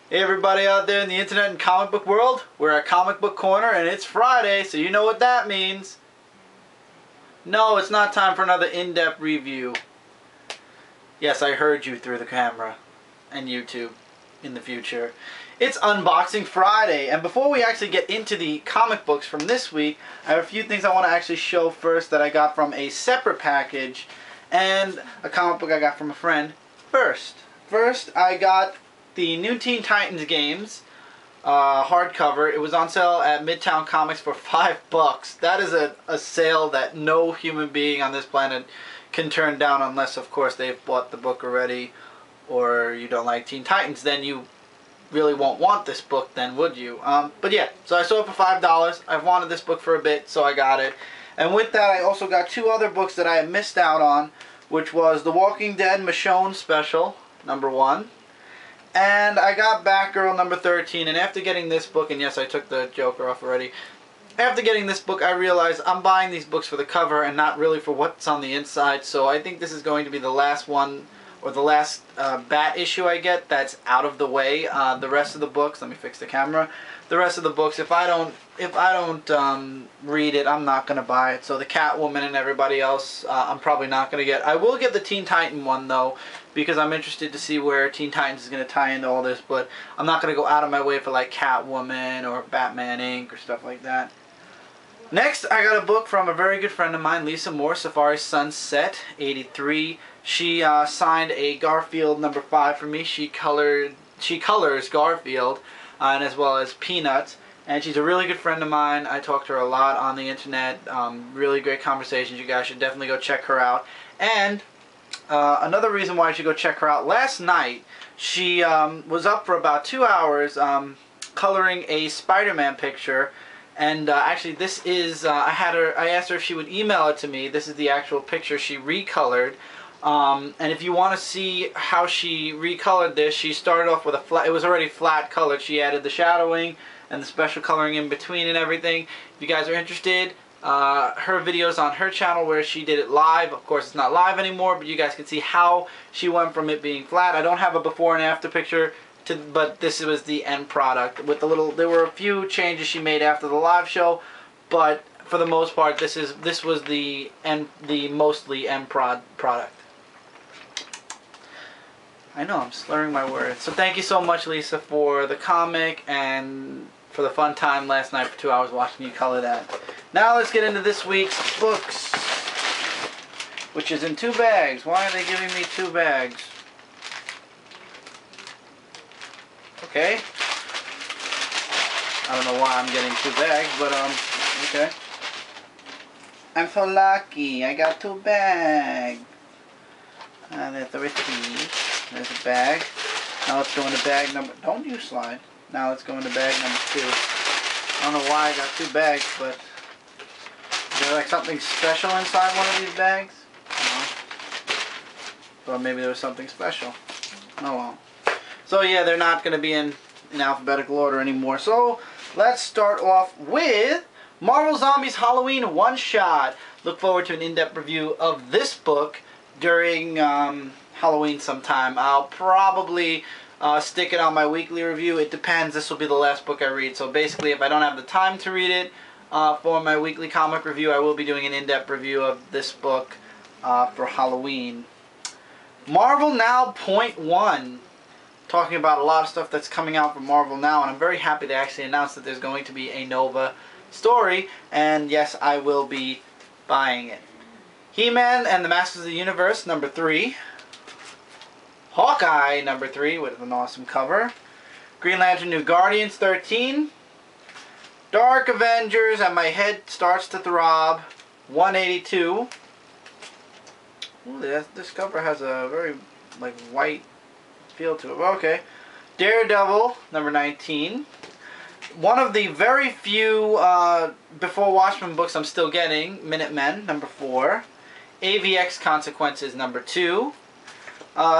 Hey everybody out there in the internet and comic book world, we're at Comic Book Corner and it's Friday, so you know what that means. No, it's not time for another in-depth review. Yes, I heard you through the camera and YouTube in the future. It's Unboxing Friday, and before we actually get into the comic books from this week, I have a few things I want to actually show first that I got from a separate package and a comic book I got from a friend. First, I got the new Teen Titans games hardcover. It was on sale at Midtown Comics for $5. That is a sale that no human being on this planet can turn down unless, of course, they've bought the book already or you don't like Teen Titans. Then you really won't want this book then, would you? But yeah, so I saw it for $5. I've wanted this book for a bit, so I got it. And with that, I also got two other books that I had missed out on, which was The Walking Dead Michonne Special, #1. And I got Batgirl #13, and after getting this book, and yes, I took the Joker off already. After getting this book, I realized I'm buying these books for the cover and not really for what's on the inside, so I think this is going to be the last one, or the last Bat issue I get that's out of the way. The rest of the books, let me fix the camera. The rest of the books, if I don't read it, I'm not gonna buy it. So the Catwoman and everybody else, I'm probably not gonna get. I will get the Teen Titan one though, because I'm interested to see where Teen Titans is gonna tie into all this. But I'm not gonna go out of my way for like Catwoman or Batman Inc. or stuff like that. Next, I got a book from a very good friend of mine, Lisa Moore, Safari Sunset '83. She signed a Garfield #5 for me. She colors Garfield, and as well as Peanuts. And she's a really good friend of mine. I talk to her a lot on the internet. Really great conversations. You guys should definitely go check her out. And another reason why you should go check her out. Last night, she was up for about 2 hours coloring a Spider-Man picture. And actually, this is I asked her if she would email it to me. This is the actual picture she recolored. And if you want to see how she recolored this, she started off with a flat. It was already flat colored. She added the shadowing and the special coloring in between and everything. If you guys are interested, her videos on her channel where she did it live. Of course, it's not live anymore, but you guys can see how she went from it being flat. I don't have a before and after picture, but this was the end product with the little. There were a few changes she made after the live show, but for the most part, this was the mostly end product. I know, I'm slurring my words. So thank you so much, Lisa, for the comic and for the fun time last night for 2 hours watching you color that. Now let's get into this week's books, which is in 2 bags. Why are they giving me 2 bags? Okay. I don't know why I'm getting 2 bags, but okay. I'm so lucky. I got 2 bags. There's the receipt. There's a bag. Now let's go into bag number. Don't you slide. Now let's go into bag number 2. I don't know why I got 2 bags, but is there like something special inside one of these bags? No. Or maybe there was something special. Oh well. So yeah, they're not going to be in alphabetical order anymore. So let's start off with Marvel Zombies Halloween One-Shot. Look forward to an in-depth review of this book during Halloween sometime. I'll probably stick it on my weekly review. It depends. This will be the last book I read. So basically, if I don't have the time to read it for my weekly comic review, I will be doing an in-depth review of this book for Halloween. Marvel Now .1. Talking about a lot of stuff that's coming out from Marvel Now, and I'm very happy to actually announce that there's going to be a Nova story, and yes, I will be buying it. He-Man and the Masters of the Universe #3. Hawkeye #3 with an awesome cover. Green Lantern New Guardians 13. Dark Avengers and My Head Starts to Throb 182. Ooh, this cover has a very like white feel to it. Okay. Daredevil #19. One of the very few Before Watchmen books I'm still getting, Minutemen #4. AVX Consequences #2.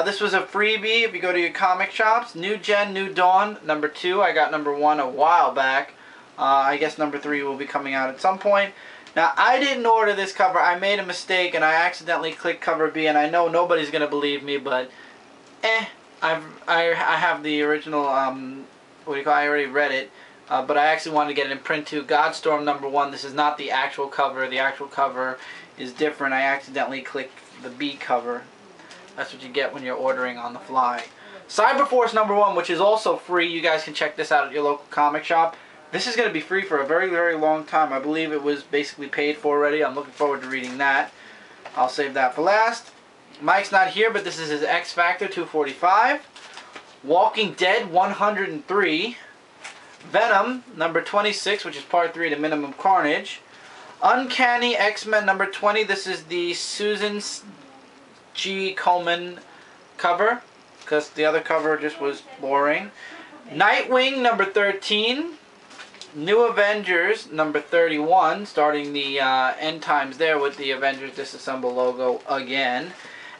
This was a freebie if you go to your comic shops. New Gen, New Dawn #2. I got #1 a while back. I guess #3 will be coming out at some point. Now, I didn't order this cover. I made a mistake and I accidentally clicked cover B, and I know nobody's going to believe me, but I have the original, what do you call it? I already read it, but I actually wanted to get it in print too. Godstorm #1. This is not the actual cover. The actual cover is different. I accidentally clicked the B cover. That's what you get when you're ordering on the fly. Cyberforce #1, which is also free. You guys can check this out at your local comic shop. This is going to be free for a very, very long time. I believe it was basically paid for already. I'm looking forward to reading that. I'll save that for last. Mike's not here, but this is his X Factor 245. Walking Dead 103. Venom #26, which is part 3 to Minimum Carnage. Uncanny X-Men #20. This is the Susan G. Komen cover, because the other cover just was boring. Nightwing #13. New Avengers #31, starting the end times there with the Avengers Disassemble logo again.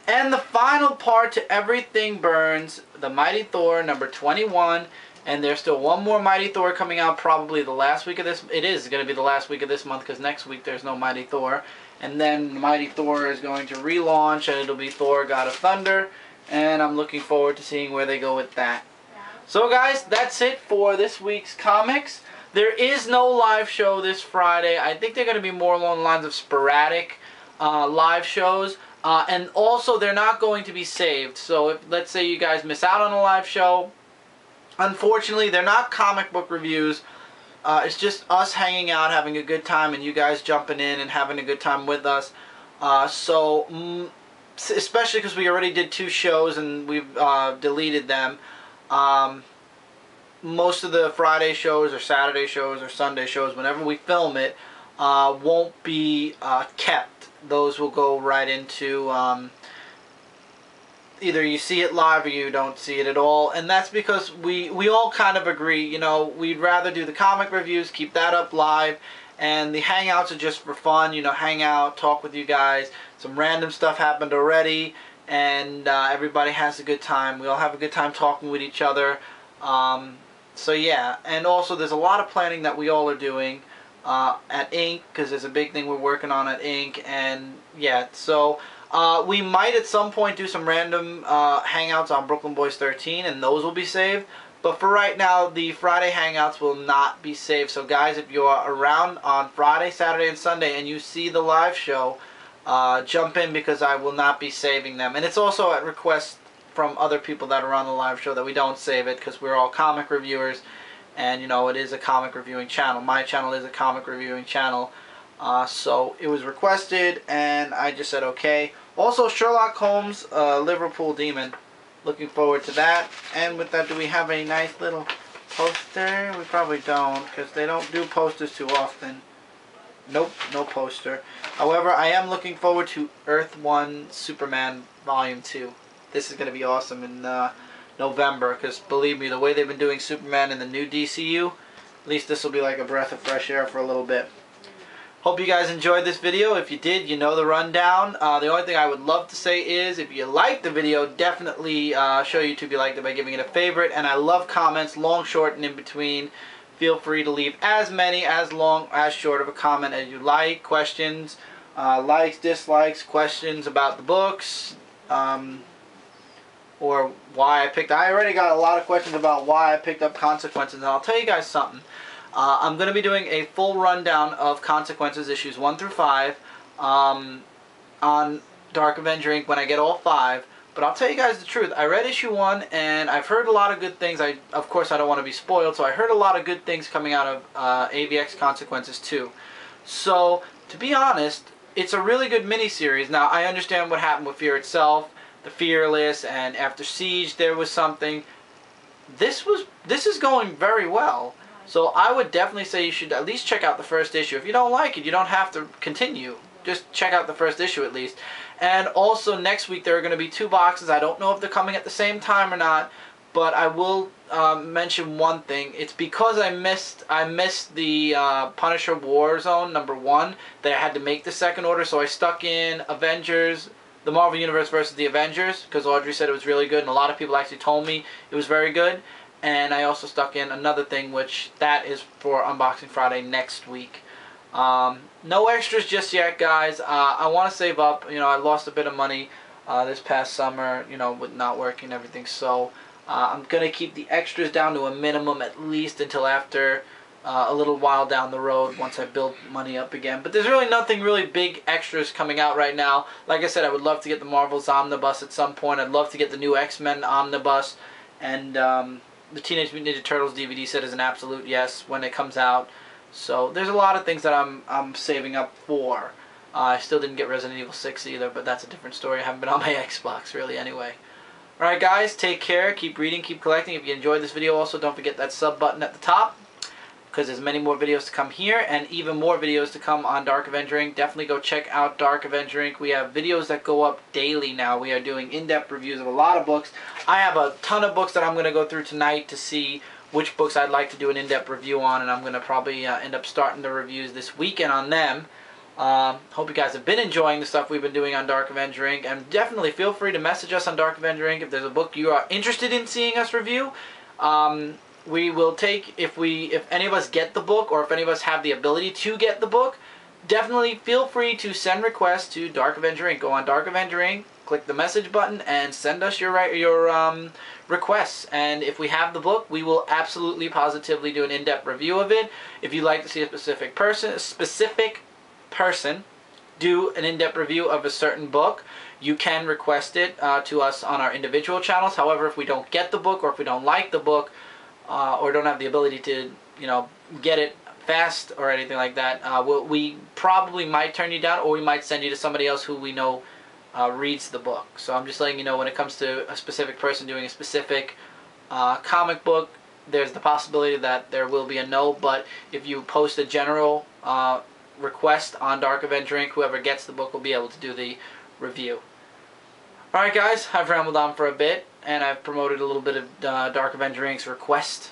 And the final part to Everything Burns, the Mighty Thor #21. And there's still one more Mighty Thor coming out probably the last week of this. It is going to be the last week of this month because next week there's no Mighty Thor. And then Mighty Thor is going to relaunch and it'll be Thor God of Thunder. And I'm looking forward to seeing where they go with that. So guys, that's it for this week's comics. There is no live show this Friday. I think they're going to be more along the lines of sporadic live shows. And also, they're not going to be saved. So if, let's say you guys miss out on a live show, unfortunately, they're not comic book reviews. It's just us hanging out, having a good time, and you guys jumping in and having a good time with us. Especially because we already did 2 shows and we've deleted them. Most of the Friday shows or Saturday shows or Sunday shows, whenever we film it, won't be kept. Those will go right into either you see it live or you don't see it at all. And that's because we all kind of agree, you know, we'd rather do the comic reviews, keep that up live, and the hangouts are just for fun, you know, hang out, talk with you guys. Some random stuff happened already, and everybody has a good time. We all have a good time talking with each other. So yeah, and also there's a lot of planning that we all are doing at Ink, because there's a big thing we're working on at Ink, and yeah, so we might at some point do some random hangouts on Brooklyn Boys 13, and those will be saved. But for right now, the Friday hangouts will not be saved. So guys, if you are around on Friday, Saturday, and Sunday, and you see the live show, jump in, because I will not be saving them. And it's also at request from other people that are on the live show that we don't save it, because we're all comic reviewers, and you know, it is a comic reviewing channel. My channel is a comic reviewing channel, so it was requested and I just said okay. Also, Sherlock Holmes Liverpool Demon, looking forward to that. And with that, do we have a nice little poster? We probably don't, because they don't do posters too often. Nope, no poster. However, I am looking forward to Earth 1 Superman Volume 2. This is going to be awesome in November, because believe me, the way they've been doing Superman in the new DCU, at least this will be like a breath of fresh air for a little bit. Hope you guys enjoyed this video. If you did, you know the rundown. The only thing I would love to say is, if you liked the video, definitely show YouTube you liked it by giving it a favorite. And I love comments, long, short, and in between. Feel free to leave as many, as long, as short of a comment as you like. Questions, likes, dislikes, questions about the books, or why I picked. I already got a lot of questions about why I picked up Consequences, and I'll tell you guys something. I'm going to be doing a full rundown of Consequences issues 1 through 5 on Dark Avenger Inc. when I get all 5. But I'll tell you guys the truth. I read issue 1 and I've heard a lot of good things. Of course, I don't want to be spoiled, so I heard a lot of good things coming out of AVX Consequences 2. So, to be honest, it's a really good miniseries. Now, I understand what happened with Fear itself, The Fearless, and after Siege there was something. This is going very well. So I would definitely say you should at least check out the first issue. If you don't like it, you don't have to continue. Just check out the first issue at least. And also next week there are going to be 2 boxes. I don't know if they're coming at the same time or not, but I will mention one thing. It's because I missed the Punisher Warzone #1 that I had to make the second order. So I stuck in Avengers, the Marvel Universe versus the Avengers, because Audrey said it was really good, and a lot of people actually told me it was very good. And I also stuck in another thing, which that is for Unboxing Friday next week. No extras just yet, guys. I want to save up. You know, I lost a bit of money this past summer, you know, with not working and everything. So I'm going to keep the extras down to a minimum at least until after a little while down the road once I build money up again. But there's really nothing really big extras coming out right now. Like I said, I would love to get the Marvel's Omnibus at some point. I'd love to get the new X-Men Omnibus. And the Teenage Mutant Ninja Turtles DVD set is an absolute yes when it comes out. So there's a lot of things that I'm saving up for. I still didn't get Resident Evil 6 either, but that's a different story. I haven't been on my Xbox really anyway. Alright guys, take care, keep reading, keep collecting. If you enjoyed this video also, don't forget that sub button at the top, because there's many more videos to come here and even more videos to come on Dark Avenger Inc. Definitely go check out Dark Avenger Inc. We have videos that go up daily now. We are doing in-depth reviews of a lot of books. I have a ton of books that I'm going to go through tonight to see which books I'd like to do an in-depth review on, and I'm going to probably end up starting the reviews this weekend on them. Hope you guys have been enjoying the stuff we've been doing on Dark Avenger Inc. And definitely feel free to message us on Dark Avenger Inc. if there's a book you are interested in seeing us review. We will take, if any of us get the book, or if any of us have the ability to get the book, definitely feel free to send requests to Dark Avenger Inc. Go on Dark Avenger Inc., click the message button, and send us your requests. And if we have the book, we will absolutely positively do an in-depth review of it. If you'd like to see a specific person do an in-depth review of a certain book, you can request it to us on our individual channels. However, if we don't get the book, or if we don't like the book, or don't have the ability to, you know, get it fast or anything like that, we probably might turn you down, or we might send you to somebody else who we know reads the book. So I'm just letting you know, when it comes to a specific person doing a specific comic book, there's the possibility that there will be a no. But if you post a general request on Dark Avenger Inc., whoever gets the book will be able to do the review. Alright guys, I've rambled on for a bit, and I've promoted a little bit of Dark Avenger Inc.'s request.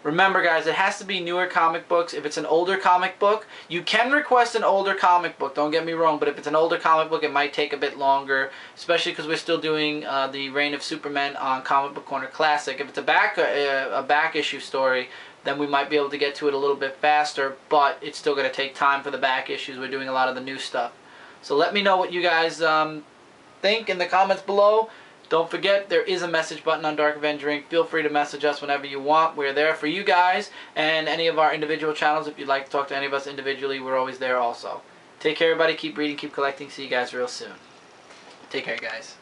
Remember guys, it has to be newer comic books. If it's an older comic book, you can request an older comic book, don't get me wrong, but if it's an older comic book, it might take a bit longer, especially because we're still doing the Reign of Superman on Comic Book Corner Classic. If it's a back issue story, then we might be able to get to it a little bit faster, but it's still going to take time for the back issues. We're doing a lot of the new stuff. So let me know what you guys think in the comments below. Don't forget, there is a message button on Dark Avenger Inc. Feel free to message us whenever you want. We're there for you guys, and any of our individual channels. If you'd like to talk to any of us individually, we're always there also. Take care everybody, keep reading, keep collecting. See you guys real soon. Take care guys.